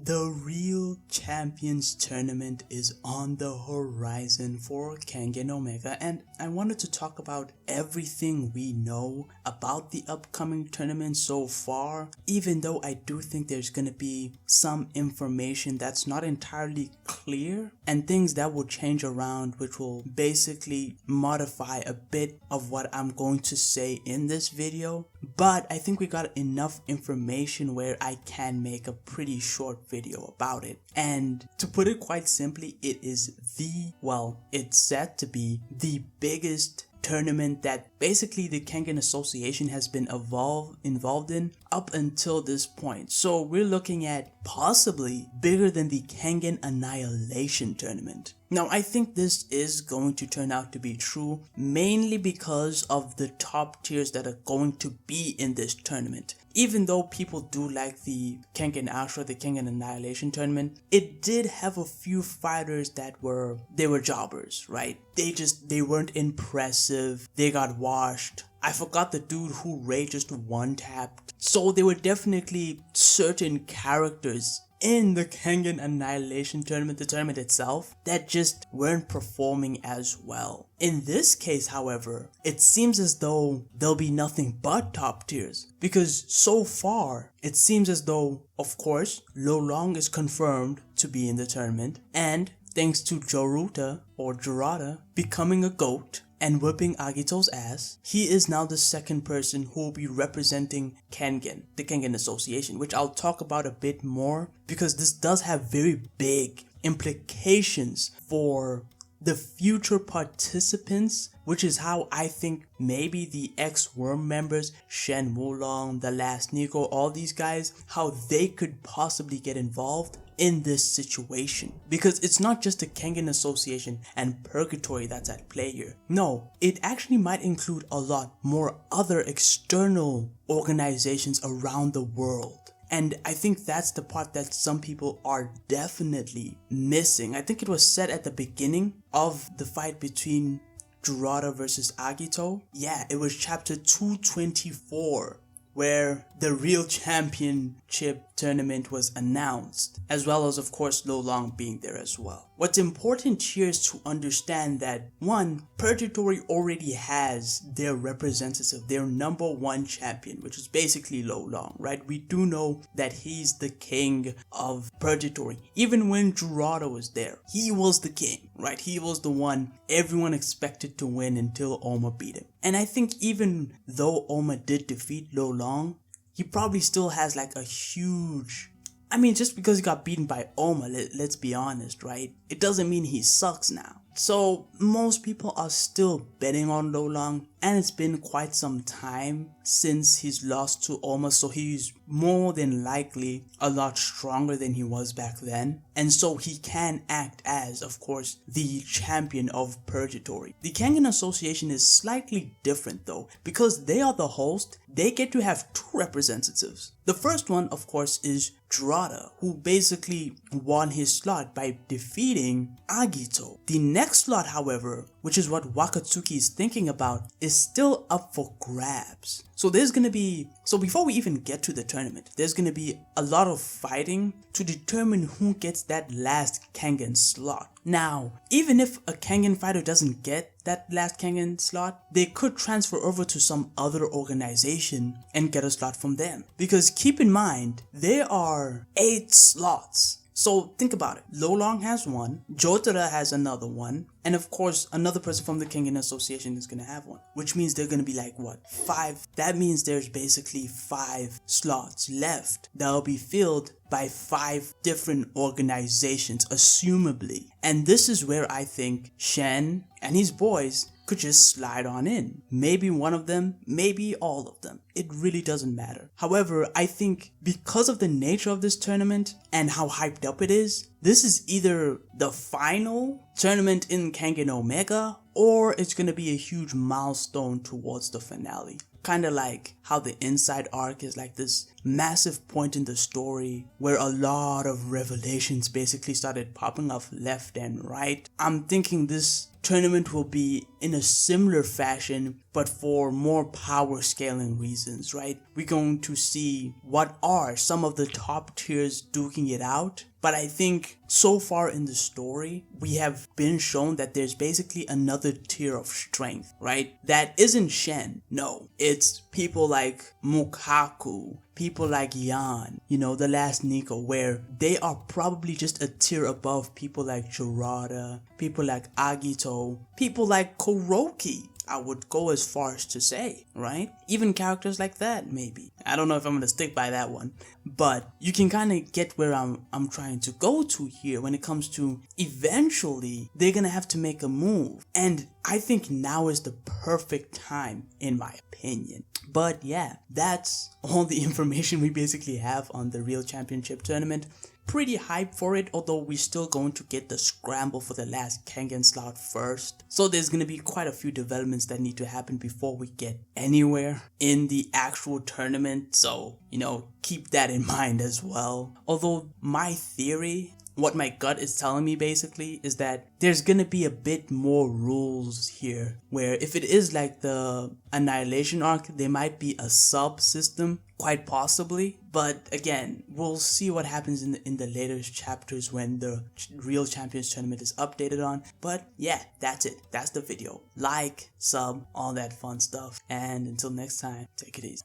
The Real Champions Tournament is on the horizon for Kengan Omega, and I wanted to talk about everything we know about the upcoming tournament so far, even though I do think there's gonna be some information that's not entirely clear and things that will change around, which will basically modify a bit of what I'm going to say in this video. But I think we got enough information where I can make a pretty short video about it. And to put it quite simply, it is it's said to be the biggest tournament that basically the Kengan Association has been involved in up until this point. So we're looking at possibly bigger than the Kengan Annihilation Tournament. Now I think this is going to turn out to be true, mainly because of the top tiers that are going to be in this tournament. Even though people do like the Kengan Ashura, the Kengan Annihilation Tournament, it did have a few fighters that were jobbers, right? They weren't impressive, they got washed. I forgot the dude who Ray just one-tapped. So there were definitely certain characters in the Kengan Annihilation Tournament, the tournament itself, that just weren't performing as well. In this case, however, it seems as though there'll be nothing but top tiers, because so far it seems as though, of course, Lo Long is confirmed to be in the tournament, and thanks to Jurata becoming a GOAT and whipping Agito's ass, he is now the second person who will be representing Kengan, the Kengan Association, which I'll talk about a bit more because this does have very big implications for the future participants, which is how I think maybe the ex-Worm members, Shen Wulong, The Last Nico, all these guys, how they could possibly get involved in this situation. Because it's not just the Kengan Association and Purgatory that's at play here. No, it actually might include a lot more other external organizations around the world. And I think that's the part that some people are definitely missing. I think it was said at the beginning of the fight between Jurata versus Agito. Yeah, it was chapter 224 where the Real Championship Tournament was announced, as well as of course Lo Long being there as well. What's important here is to understand that one, Purgatory already has their representative, their number one champion, which is basically Lo Long, right? We do know that he's the king of Purgatory. Even when Jurata was there, he was the king, right? He was the one everyone expected to win until Oma beat him. And I think even though Oma did defeat Lo Long, he probably still has like a huge... just because he got beaten by Oma, let's be honest, right? It doesn't mean he sucks now. So most people are still betting on Lo Long, and it's been quite some time since he's lost to Oma, so he's more than likely a lot stronger than he was back then, and so he can act as, of course, the champion of Purgatory. The Kengan Association is slightly different though, because they are the host. They get to have two representatives. The first one, of course, is Jurata, who basically won his slot by defeating Agito. The next slot, however, which is what Wakatsuki is thinking about, is still up for grabs. So before we even get to the tournament, there's gonna be a lot of fighting to determine who gets that last Kengan slot. Now, even if a Kengan fighter doesn't get that last Kengan slot, they could transfer over to some other organization and get a slot from them. Because keep in mind, there are 8 slots. So think about it. Lo Long has one, Jotaro has another one, and of course another person from the Kengan Association is going to have one. Which means they're going to be like, 5? That means there's basically 5 slots left that will be filled by 5 different organizations, assumably. And this is where I think Shen and his boys could just slide on in. Maybe one of them, maybe all of them. It really doesn't matter. However, I think because of the nature of this tournament and how hyped up it is, this is either the final tournament in Kengan Omega, or it's gonna be a huge milestone towards the finale. Kind of like how the Inside arc is like this massive point in the story where a lot of revelations basically started popping up left and right. I'm thinking this tournament will be in a similar fashion, but for more power scaling reasons, right? We're going to see what are some of the top tiers duking it out. But I think so far in the story, we have been shown that there's basically another tier of strength, right? That isn't Shen. No, it's people like Mukaku, people like Yan, you know, the last Nico, where they are probably just a tier above people like Jirada, people like Agito, people like Kuroki. I would go as far as to say, right? Even characters like that, maybe. I don't know if I'm gonna stick by that one, but you can kind of get where I'm trying to go to here when it comes to eventually they're gonna have to make a move, and I think now is the perfect time, in my opinion. But yeah, that's all the information we basically have on the Real Championship Tournament. Pretty hyped for it, although we're still going to get the scramble for the last Kengan slot first. So there's going to be quite a few developments that need to happen before we get anywhere in the actual tournament. So, you know, keep that in mind as well. Although my theory, what my gut is telling me basically, is that there's gonna be a bit more rules here, where if it is like the Annihilation arc, there might be a sub-system, quite possibly. But again, we'll see what happens in the later chapters when the Real Champions Tournament is updated on. But yeah, that's it. That's the video. Like, sub, all that fun stuff. And until next time, take it easy.